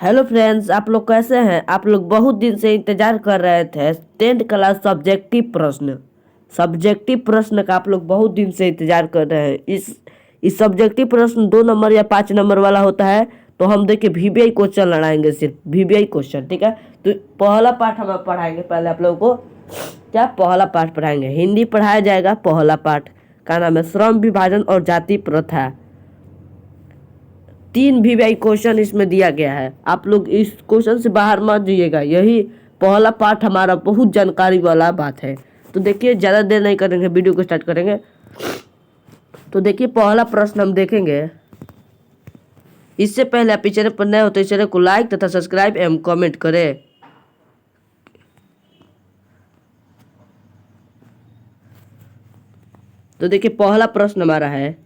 Hello friends, आप लोग कैसे हैं। आप लोग बहुत दिन से इंतजार कर रहे थे 10th क्लास सब्जेक्टिव प्रश्न का आप लोग बहुत दिन से इंतजार कर रहे हैं। इस सब्जेक्टिव प्रश्न 2 नंबर या 5 नंबर वाला होता है। तो हम देखिए वीवीआई क्वेश्चन लड़ाएंगे, सिर्फ वीवीआई क्वेश्चन, ठीक है। तो पहला पाठ हम पढ़ाएंगे। पहले आप लोगों को क्या पहला पाठ पढ़ाएंगे, हिंदी पढ़ाया जाएगा। पहला पाठ का नाम है श्रम विभाजन और जाति प्रथा। 3 वीवीआई क्वेश्चन इसमें दिया गया है। आप लोग इस क्वेश्चन से बाहर मत जाइएगा। यही पहला पार्ट हमारा बहुत जानकारी वाला बात है। तो देखिए, ज़्यादा देर नहीं करेंगे, वीडियो को स्टार्ट करेंगे। तो देखिए, पहला प्रश्न हम देखेंगे। इससे पहले आप इस चैनल पर नए हो तो इस चैनल को लाइक तथा सब्सक्राइब एवं कमेंट करें। तो देखिए, पहला प्रश्न हमारा है,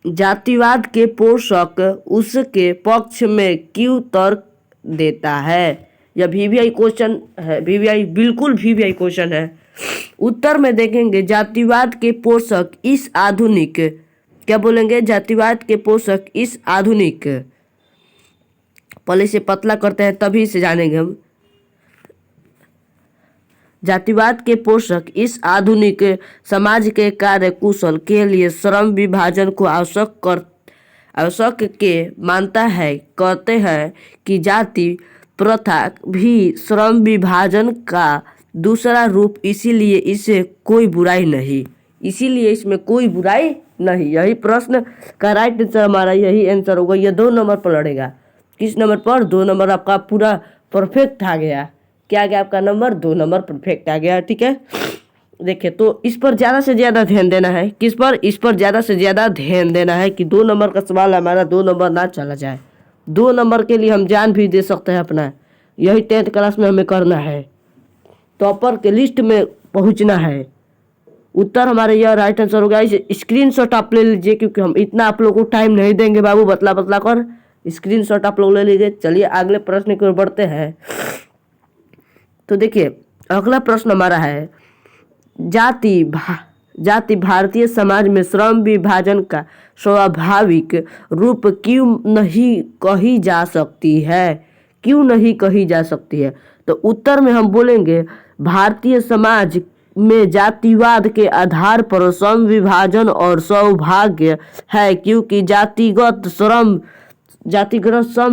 जातिवाद के पोषक उसके पक्ष में क्यों तर्क देता है। यह वीवीआई क्वेश्चन है। वीवीआई बिल्कुल वीवीआई क्वेश्चन है। उत्तर में देखेंगे, जातिवाद के पोषक इस आधुनिक, क्या बोलेंगे, जातिवाद के पोषक इस आधुनिक, पहले इसे पतला करते हैं तभी से जानेंगे हम। जातिवाद के पोषक इस आधुनिक समाज के कार्य कुशल के लिए श्रम विभाजन को आवश्यक के मानता है। कहते हैं कि जाति प्रथा भी श्रम विभाजन का दूसरा रूप, इसीलिए इसमें कोई बुराई नहीं। यही प्रश्न का राइट आंसर हमारा यही आंसर होगा। यह 2 नंबर पर लड़ेगा। किस नंबर पर? 2 नंबर आपका पूरा परफेक्ट आ गया। क्या आ गया आपका नंबर? 2 नंबर परफेक्ट आ गया, ठीक है। देखिए, तो इस पर ज़्यादा से ज़्यादा ध्यान देना है। किस पर? इस पर ज़्यादा से ज़्यादा ध्यान देना है कि 2 नंबर का सवाल हमारा 2 नंबर ना चला जाए। 2 नंबर के लिए हम जान भी दे सकते हैं अपना। यही 10th क्लास में हमें करना है, टॉपर के लिस्ट में पहुंचना है। उत्तर हमारे यह राइट आंसर होगा। इसे स्क्रीनशॉट आप ले लीजिए, क्योंकि हम इतना आप लोगों को टाइम नहीं देंगे बाबू। बतला कर स्क्रीनशॉट आप लोग ले लीजिए। चलिए अगले प्रश्न की ओर बढ़ते हैं। तो देखिए, अगला प्रश्न हमारा है, जाति भारतीय समाज में श्रम विभाजन का स्वाभाविक रूप क्यों नहीं कही जा सकती है। तो उत्तर में हम बोलेंगे, भारतीय समाज में जातिवाद के आधार पर श्रम विभाजन और सौभाग्य है, क्योंकि जातिगत श्रम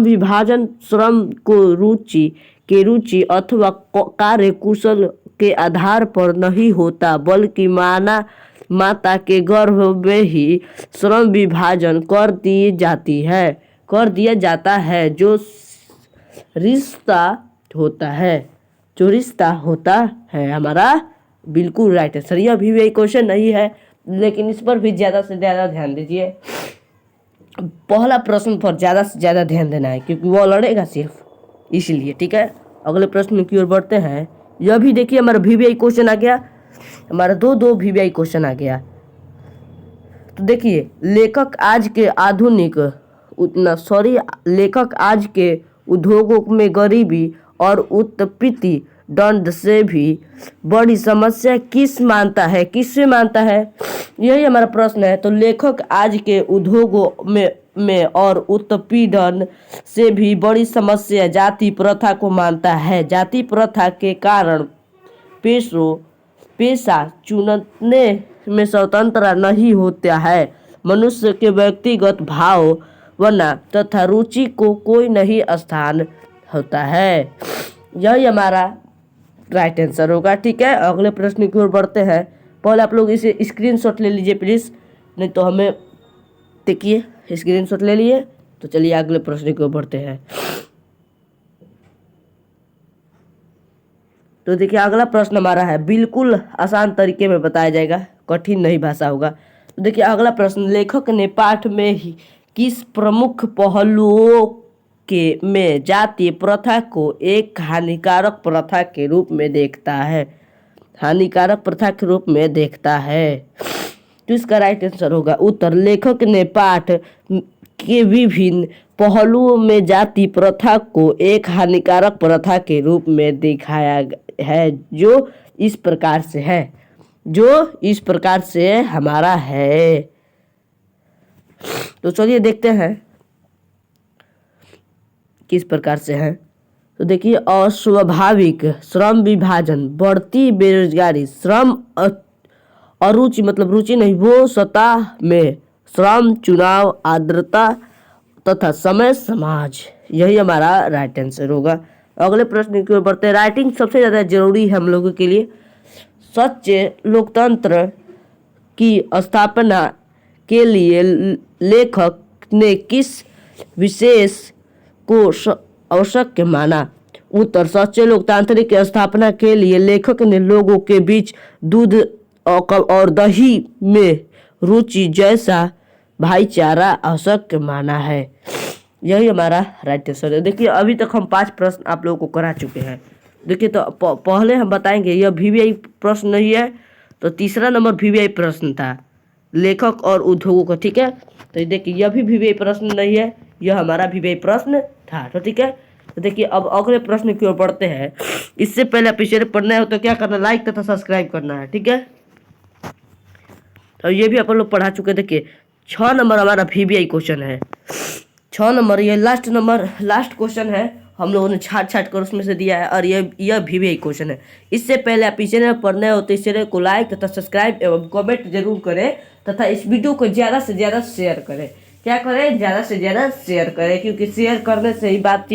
विभाजन श्रम को रुचि अथवा कार्य कुशल के आधार पर नहीं होता, बल्कि माता के गर्भ में ही श्रम विभाजन कर दिया जाता है। जो रिश्ता होता है हमारा बिल्कुल राइट है। यह भी वही क्वेश्चन नहीं है, लेकिन इस पर भी ज़्यादा से ज़्यादा ध्यान दीजिए। पहला प्रश्न पर ज़्यादा से ज़्यादा ध्यान देना है, क्योंकि वो लड़ेगा सिर्फ इसलिए, ठीक है। अगले प्रश्न की ओर बढ़ते हैं। यह भी देखिए, हमारा वीवीआई क्वेश्चन आ गया। हमारा 2 वीवीआई क्वेश्चन आ गया। तो देखिए, लेखक आज के उद्योगों में गरीबी और उत्पीड़न दंड से भी बड़ी समस्या किससे मानता है। यही हमारा प्रश्न है। तो लेखक आज के उद्योगों में और उत्पीड़न से भी बड़ी समस्या जाति प्रथा को मानता है। जाति प्रथा के कारण पेशा चुनने में स्वतंत्र नहीं होता है। मनुष्य के व्यक्तिगत भावना तथा रुचि को कोई नहीं स्थान होता है। यही हमारा राइट आंसर होगा, ठीक है। अगले प्रश्न की ओर बढ़ते हैं। पहले आप लोग इसे स्क्रीनशॉट ले लीजिए प्लीज़, नहीं तो हमें देखिए स्क्रीनशॉट ले लिए। तो चलिए अगले प्रश्न की ओर बढ़ते हैं। तो देखिए, अगला प्रश्न हमारा है, बिल्कुल आसान तरीके में बताया जाएगा, कठिन नहीं भाषा होगा। तो देखिए, अगला प्रश्न, लेखक ने पाठ में ही किस प्रमुख पहलुओं में जातीय प्रथा को एक हानिकारक प्रथा के रूप में देखता है। तो इसका राइट आंसर होगा उत्तर, लेखक ने पाठ के विभिन्न पहलुओं में जाति प्रथा को एक हानिकारक प्रथा के रूप में दिखाया है, जो इस प्रकार से है। जो इस प्रकार से हमारा है। तो चलिए देखते हैं किस प्रकार से है। तो देखिए, अस्वाभाविक श्रम विभाजन, बढ़ती बेरोजगारी, श्रम अरुचि मतलब रुचि नहीं, वो सतह में श्रम, चुनाव, आर्द्रता तथा समय समाज, यही हमारा राइट आंसर होगा। अगले प्रश्न की ओर बढ़ते हैं। राइटिंग सबसे ज़्यादा जरूरी है हम लोगों के लिए। सच्चे लोकतंत्र की स्थापना के लिए लेखक ने किस विशेष को आवश्यक माना? उत्तर, सच्चे लोकतांत्रिक की स्थापना के लिए लेखक ने लोगों के बीच दूध और दही में रुचि जैसा भाईचारा आवश्यक माना है। यही हमारा राइट आंसर है। देखिए, अभी तक हम 5 प्रश्न आप लोगों को करा चुके हैं। देखिए, तो पहले हम बताएंगे, यह वीवीआई प्रश्न नहीं है, तो तीसरा नंबर वीवीआई प्रश्न था, लेखक और उद्योगों का। ठीक है, तो देखिए यह भी वीवीआई प्रश्न नहीं है, यह हमारा वीवीआई प्रश्न था। तो ठीक है, तो देखिए अब अगले प्रश्न की ओर बढ़ते हैं। इससे पहले आप इसे पढ़ना है तो क्या करना है, लाइक तथा सब्सक्राइब करना है। ठीक है, तो ये भी अपन लोग पढ़ा चुके। देखिए 6 नंबर हमारा वीवीआई क्वेश्चन है। 6 नंबर, ये लास्ट क्वेश्चन है, हम लोगों ने छाट कर उसमें से दिया है, और यह वीवीआई क्वेश्चन है। इससे पहले आप इस चैनल पढ़ने हो तो इस चैनल को लाइक तथा सब्सक्राइब एवं कमेंट जरूर करें तथा इस वीडियो को ज़्यादा से ज़्यादा शेयर करें। क्या करें, ज़्यादा से ज़्यादा शेयर करें, क्योंकि शेयर करने से ही बातचीत